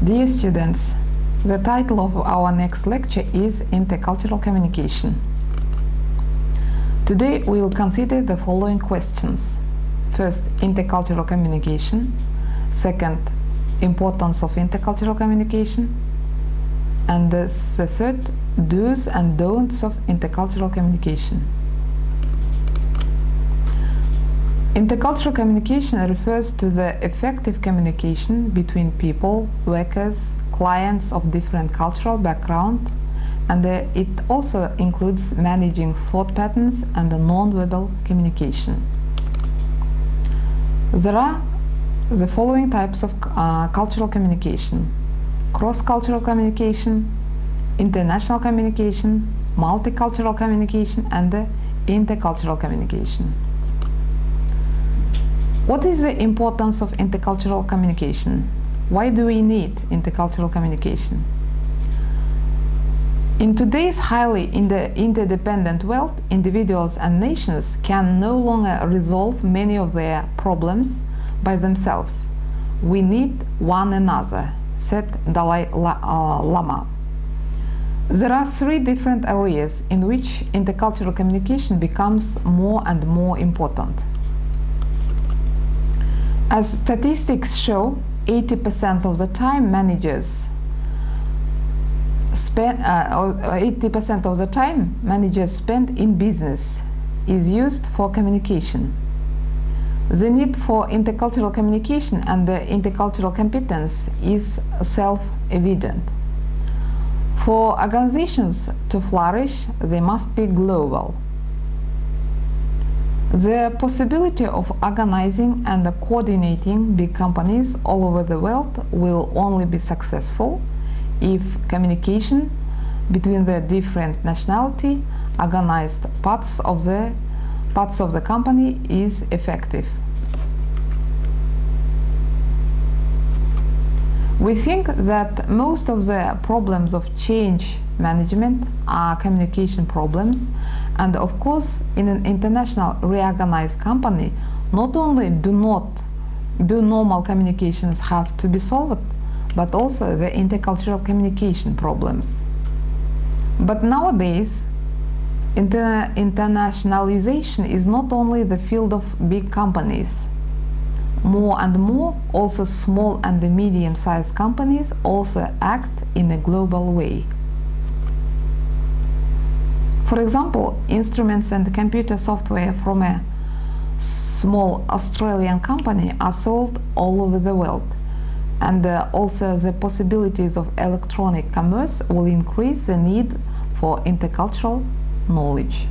Dear students, the title of our next lecture is Intercultural Communication. Today we will consider the following questions. First, intercultural communication. Second, importance of intercultural communication. And the third, do's and don'ts of intercultural communication. Intercultural communication refers to the effective communication between people, workers, clients of different cultural background, and it also includes managing thought patterns and the non-verbal communication. There are the following types of cultural communication: cross-cultural communication, international communication, multicultural communication, and intercultural communication. What is the importance of intercultural communication? Why do we need intercultural communication? In today's highly interdependent world, individuals and nations can no longer resolve many of their problems by themselves. We need one another, said Dalai Lama. There are three different areas in which intercultural communication becomes more and more important. As statistics show, 80% of the time managers spend in business is used for communication. The need for intercultural communication and the intercultural competence is self-evident. For organizations to flourish, they must be global. The possibility of organizing and coordinating big companies all over the world will only be successful if communication between the different nationality organized parts of the company is effective. We think that most of the problems of change management are communication problems, and of course in an international reorganized company not only do normal communications have to be solved, but also the intercultural communication problems. But nowadays internationalization is not only the field of big companies. More and more, also small and medium-sized companies also act in a global way. For example, instruments and computer software from a small Australian company are sold all over the world, and also the possibilities of electronic commerce will increase the need for intercultural knowledge.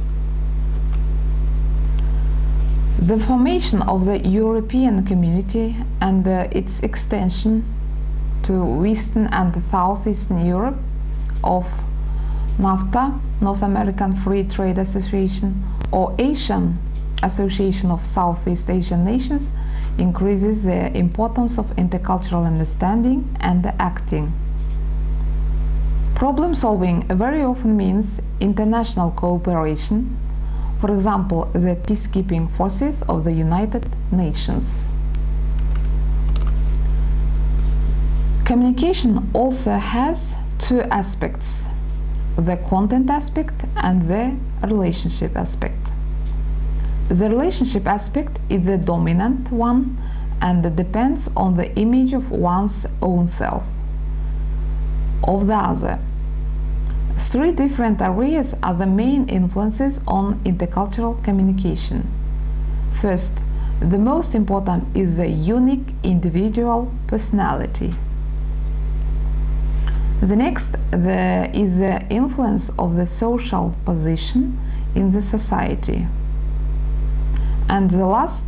The formation of the European community and its extension to Western and Southeastern Europe of NAFTA, North American Free Trade Association, or Asian Association of Southeast Asian Nations increases the importance of intercultural understanding and acting. Problem solving very often means international cooperation. For example, the peacekeeping forces of the United Nations. Communication also has two aspects: the content aspect and the relationship aspect. The relationship aspect is the dominant one and depends on the image of one's own self, of the other. Three different areas are the main influences on intercultural communication. First, the most important is the unique individual personality. The next is the influence of the social position in the society. And the last,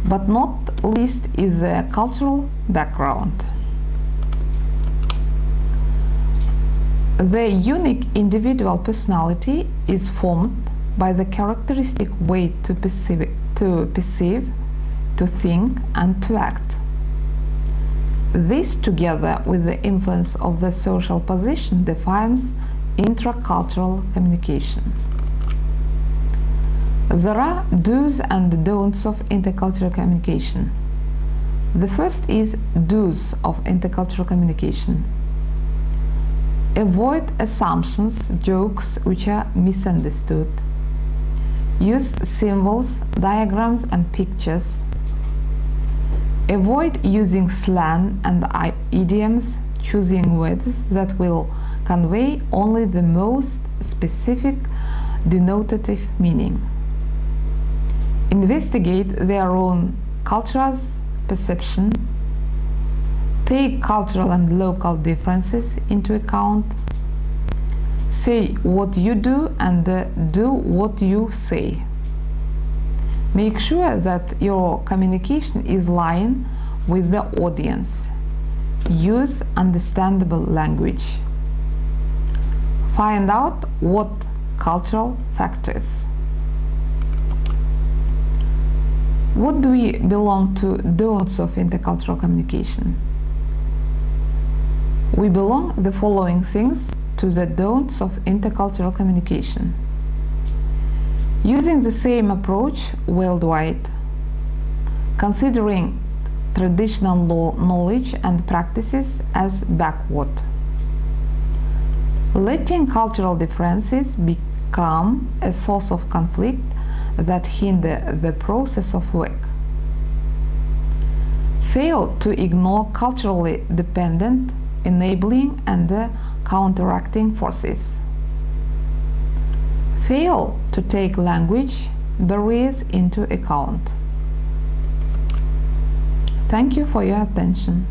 but not least, is the cultural background. The unique individual personality is formed by the characteristic way to perceive, to think, and to act. This, together with the influence of the social position, defines intracultural communication. There are do's and don'ts of intercultural communication. The first is do's of intercultural communication. Avoid assumptions, jokes which are misunderstood. Use symbols, diagrams and pictures. Avoid using slang and idioms, choosing words that will convey only the most specific denotative meaning. Investigate their own culture's perception. Take cultural and local differences into account. Say what you do and do what you say. Make sure that your communication is in line with the audience. Use understandable language. Find out what cultural factors. What do we belong to don'ts of intercultural communication? We belong the following things to the don'ts of intercultural communication. Using the same approach worldwide. Considering traditional knowledge and practices as backward. Letting cultural differences become a source of conflict that hinder the process of work. Fail to ignore culturally dependent, enabling and counteracting forces. Fail to take language barriers into account. Thank you for your attention.